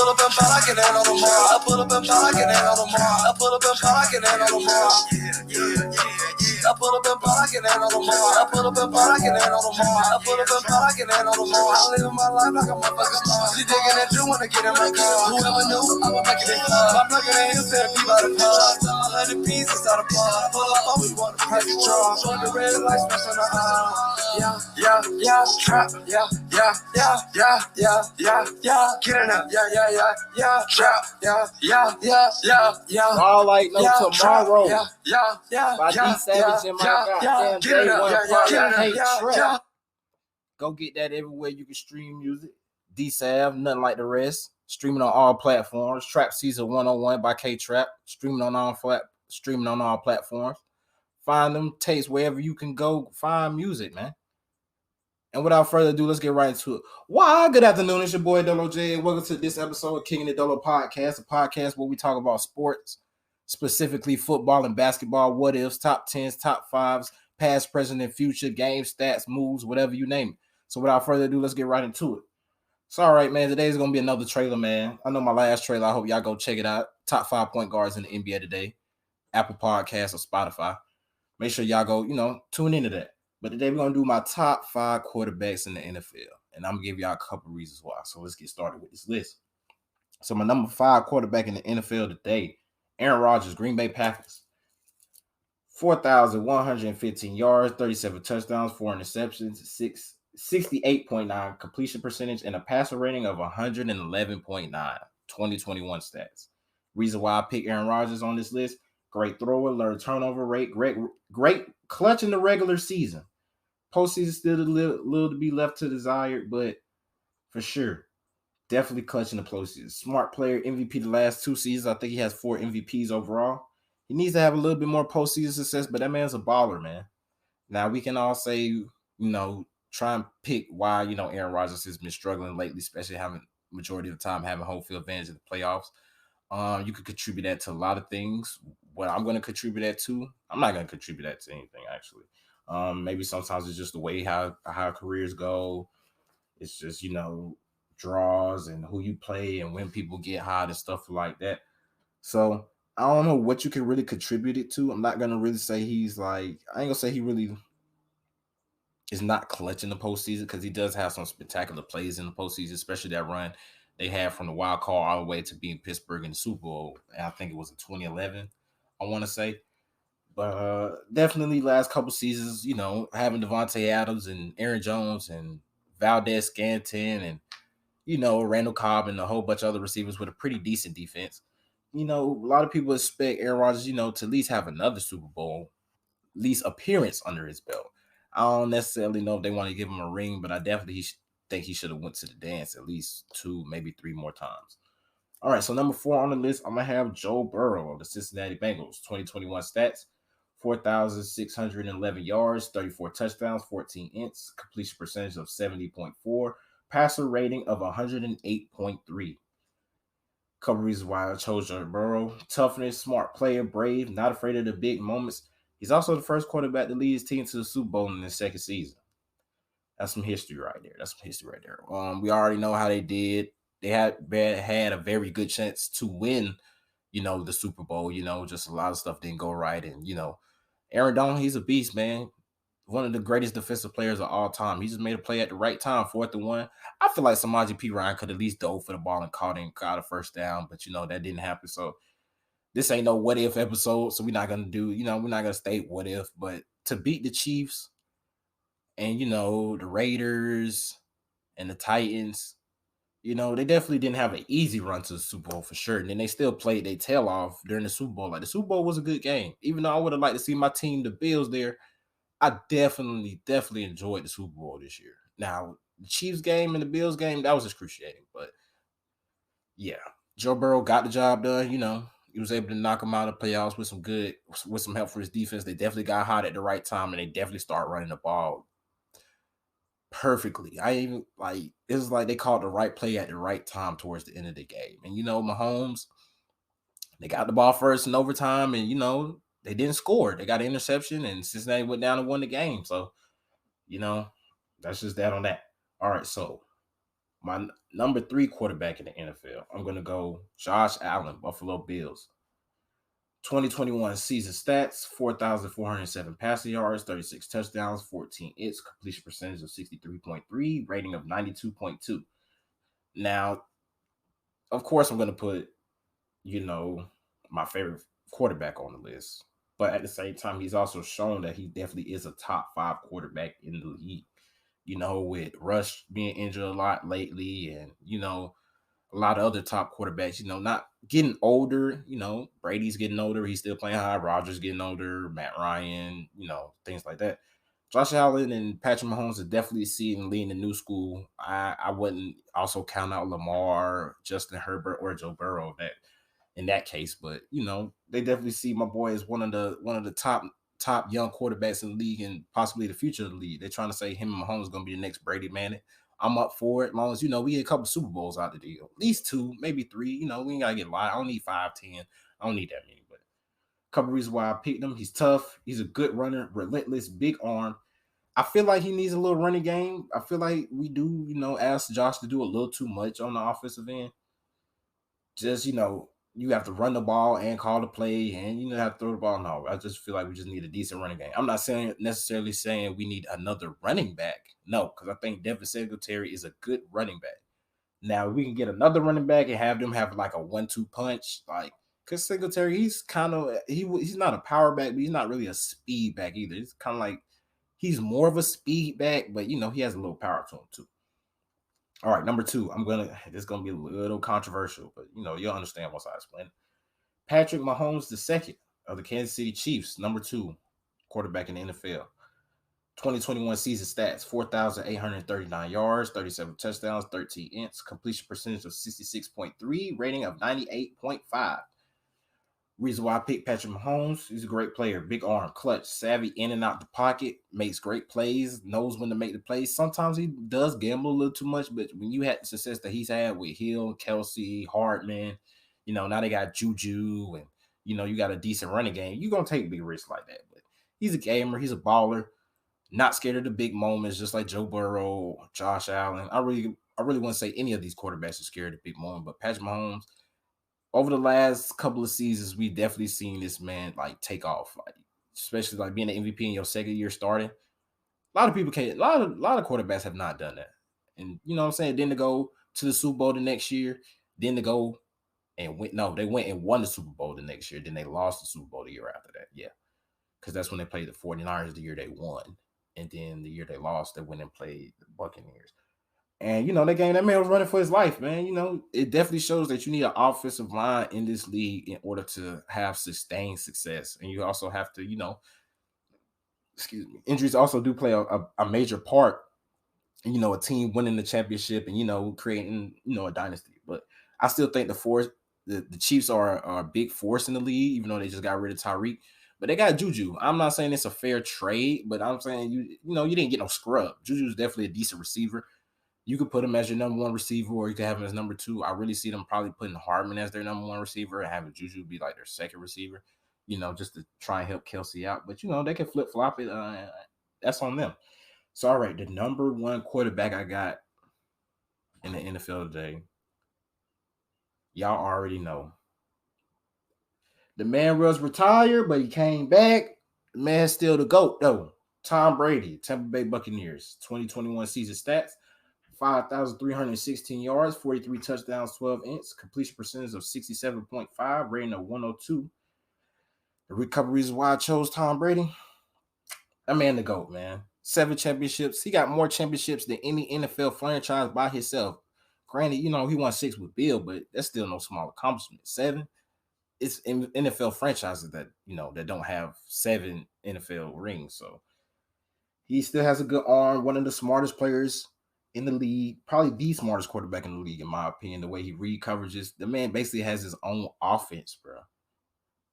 pull up and thought I can handle them all. I pull up and thought I can handle them all. I pull up and thought I can handle them all. I pull up and thought I can handle them all. I pull up and thought I can handle them all. I pull up and thought I can handle them all. I'm living my life like a motherfucking boss. She digging that you wanna get in my car. Whoever knew I was making it fun. I'm looking at him, said be by the car. 100 pieces out of bar. Pull up on me, want to press the draw. Showing the red lights, smash on the yeah, trap, yeah, get it up, yeah, trap, yeah. All like no tomorrow. Yeah, by D Savage and my goddamn Day One project. Hey, Trap. Go get that everywhere you can stream music. D Sav, nothing like the rest. Streaming on all platforms. Trap Season 101 by K Trap. Streaming on all platforms. Find them tapes wherever you can go find music, man. And without further ado, let's get right into it. Why? Good afternoon, it's your boy Dolo J, and welcome to this episode of King and the Dolo Podcast, a podcast where we talk about sports, specifically football and basketball, what ifs, top 10s, top 5s, past, present, and future, game stats, moves, whatever you name it. So without further ado, let's get right into it. So all right, man, today's going to be another trailer, man. I know my last trailer. I hope y'all go check it out. Top 5 point guards in the NBA today. Apple Podcasts or Spotify. Make sure y'all go, tune into that. But today we're going to do my top 5 quarterbacks in the NFL. And I'm going to give y'all a couple reasons why. So let's get started with this list. So my number 5 quarterback in the NFL today, Aaron Rodgers, Green Bay Packers. 4,115 yards, 37 touchdowns, 4 interceptions, 68.9 completion percentage, and a passer rating of 111.9, 2021 stats. Reason why I picked Aaron Rodgers on this list, great thrower, low turnover rate, great clutch in the regular season. Postseason still a little to be left to desired, but for sure, definitely clutch in the postseason. Smart player, MVP the last 2 seasons. I think he has 4 MVPs overall. He needs to have a little bit more postseason success, but that man's a baller, man. Now, we can all say, try and pick why, Aaron Rodgers has been struggling lately, especially having majority of the time having home field advantage in the playoffs. You could contribute that to a lot of things. What I'm going to contribute that to, I'm not going to contribute that to anything, actually. Maybe sometimes it's just the way how careers go. It's just, draws and who you play and when people get hot and stuff like that. So I don't know what you can really contribute it to. I'm not going to really say he's like, I ain't going to say he really is not clutch in the postseason, because he does have some spectacular plays in the postseason, especially that run they had from the wild card all the way to being Pittsburgh in the Super Bowl. And I think it was in 2011, I want to say. But definitely last couple seasons, having Devontae Adams and Aaron Jones and Valdez Scantling and, Randall Cobb and a whole bunch of other receivers with a pretty decent defense. A lot of people expect Aaron Rodgers, to at least have another Super Bowl, at least appearance under his belt. I don't necessarily know if they want to give him a ring, but I definitely think he should have went to the dance at least 2, maybe 3 more times. All right, so number 4 on the list, I'm going to have Joe Burrow of the Cincinnati Bengals. 2021 stats, 4,611 yards, 34 touchdowns, 14 ints, completion percentage of 70.4, passer rating of 108.3. Couple reasons why I chose Joe Burrow. Toughness, smart player, brave, not afraid of the big moments. He's also the first quarterback to lead his team to the Super Bowl in his second season. That's some history right there. We already know how they did. They had a very good chance to win, the Super Bowl. Just a lot of stuff didn't go right. And, Aaron Donald, he's a beast, man. One of the greatest defensive players of all time. He just made a play at the right time, 4th and 1. I feel like Samaje Perine could at least dove for the ball and got a first down, but, that didn't happen. So this ain't no what if episode, so we're not going to do, we're not going to state what if, but to beat the Chiefs and, the Raiders and the Titans, they definitely didn't have an easy run to the Super Bowl for sure. And then they still played their tail off during the Super Bowl. Like, the Super Bowl was a good game. Even though I would have liked to see my team, the Bills, there, I definitely enjoyed the Super Bowl this year. Now, the Chiefs game and the Bills game, that was excruciating. But, yeah, Joe Burrow got the job done, He was able to knock them out of the playoffs with some help for his defense. They definitely got hot at the right time, and they definitely started running the ball perfectly. It's like they called the right play at the right time towards the end of the game. And, Mahomes, they got the ball first in overtime, and, they didn't score. They got an interception, and Cincinnati went down and won the game. So, that's just that on that. All right, so My number 3 quarterback in the NFL, I'm going to go Josh Allen, Buffalo Bills. 2021 season stats: 4,407 passing yards, 36 touchdowns, 14 hits, completion percentage of 63.3, rating of 92.2. Now, of course, I'm going to put, my favorite quarterback on the list. But at the same time, he's also shown that he definitely is a top 5 quarterback in the league. With Rush being injured a lot lately, and a lot of other top quarterbacks, not getting older. Brady's getting older. He's still playing high. Rodgers getting older. Matt Ryan, things like that. Josh Allen and Patrick Mahomes are definitely seeing leading the new school. I wouldn't also count out Lamar, Justin Herbert, or Joe Burrow in that case, but they definitely see my boy as one of the top young quarterbacks in the league and possibly the future of the league. They're trying to say him and Mahomes is going to be the next Brady Manning. I'm up for it, as long as we get a couple Super Bowls out of the deal, at least 2, maybe 3. We ain't gotta get live. I don't need 5, 10. I don't need that many, but a couple reasons why I picked him. He's tough. He's a good runner, relentless, big arm. I feel like he needs a little running game. I feel like we do, ask Josh to do a little too much on the offensive end. Just, you have to run the ball and call the play, and have to throw the ball. No, I just feel like we just need a decent running game. I'm not necessarily saying we need another running back. No, because I think Devin Singletary is a good running back. Now we can get another running back and have them have like a 1-2 punch, because Singletary, he's kind of he's not a power back, but he's not really a speed back either. It's kind of like he's more of a speed back, but he has a little power to him too. All right, number 2. This is gonna be a little controversial, but you'll understand once I explain. Patrick Mahomes II of the Kansas City Chiefs, number 2 quarterback in the NFL. 2021 season stats: 4,839 yards, 37 touchdowns, 13 ints, completion percentage of 66.3, rating of 98.5. Reason why I picked Patrick Mahomes: he's a great player, big arm, clutch, savvy in and out the pocket, makes great plays, knows when to make the plays. Sometimes he does gamble a little too much, but when you had the success that he's had with Hill, Kelsey, Hardman, now they got Juju, and you got a decent running game, you're gonna take big risks like that. But he's a gamer, he's a baller, not scared of the big moments, just like Joe Burrow, Josh Allen. I really wouldn't say any of these quarterbacks are scared of the big moment, but Patrick Mahomes, over the last couple of seasons, we definitely seen this man take off, especially being an MVP in your second year starting. A lot of people can't. A lot of quarterbacks have not done that, and what I'm saying. Then to go to the Super Bowl the next year, then to go and win. No, they went and won the Super Bowl the next year. Then they lost the Super Bowl the year after that. Yeah, because that's when they played the 49ers the year they won, and then the year they lost, they went and played the Buccaneers. And that man was running for his life, man. It definitely shows that you need an offensive line in this league in order to have sustained success. And you also have to, injuries also do play a major part in, a team winning the championship and, creating, a dynasty. But I still think the Chiefs are a big force in the league, even though they just got rid of Tyreek. But they got Juju. I'm not saying it's a fair trade, but I'm saying you didn't get no scrub. Juju's definitely a decent receiver. You could put him as your number 1 receiver, or you could have him as number 2. I really see them probably putting Hardman as their number 1 receiver and having Juju be like their second receiver, just to try and help Kelsey out. But, they can flip-flop it. That's on them. So, all right, the number 1 quarterback I got in the NFL today, y'all already know. The man was retired, but he came back. The man's still the GOAT, though. Tom Brady, Tampa Bay Buccaneers, 2021 season stats: 5,316 yards, 43 touchdowns, 12 ints, completion percentage of 67.5, rating of 102. The couple reasons why I chose Tom Brady: that man the GOAT, man. 7 championships. He got more championships than any NFL franchise by himself. Granted, he won 6 with Bill, but that's still no small accomplishment. 7. It's NFL franchises that, that don't have 7 NFL rings. So he still has a good arm, one of the smartest players in the league, probably the smartest quarterback in the league, in my opinion. The way he read coverages, the man basically has his own offense, bro.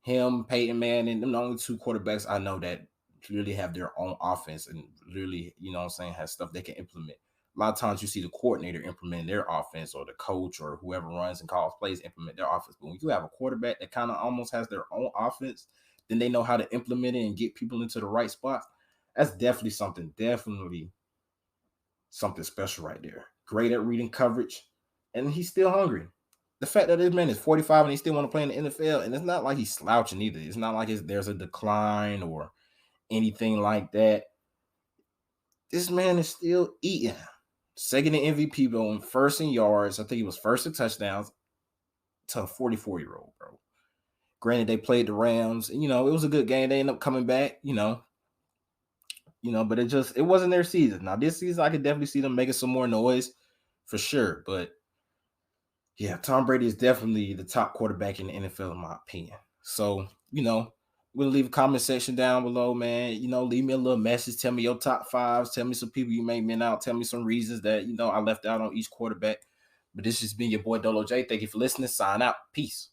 Him, Peyton Manning, them the only 2 quarterbacks I know that really have their own offense and really, has stuff they can implement. A lot of times you see the coordinator implement their offense, or the coach or whoever runs and calls plays implement their offense. But when you have a quarterback that kind of almost has their own offense, then they know how to implement it and get people into the right spot. That's definitely something special right there. great at reading coverage, and he's still hungry. The fact that this man is 45 and he still want to play in the NFL, and it's not like he's slouching either. It's not like there's a decline or anything like that. This man is still eating. Second in MVP, though, and first in yards. I think he was first in touchdowns to a 44-year-old, bro. Granted, they played the Rams, and, it was a good game. They ended up coming back, but it wasn't their season. Now, this season, I could definitely see them making some more noise for sure. But, yeah, Tom Brady is definitely the top quarterback in the NFL, in my opinion. So, we'll leave a comment section down below, man. Leave me a little message. Tell me your top fives. Tell me some people you may miss out. Tell me some reasons that, I left out on each quarterback. But this has been your boy Dolo J. Thank you for listening. Sign out. Peace.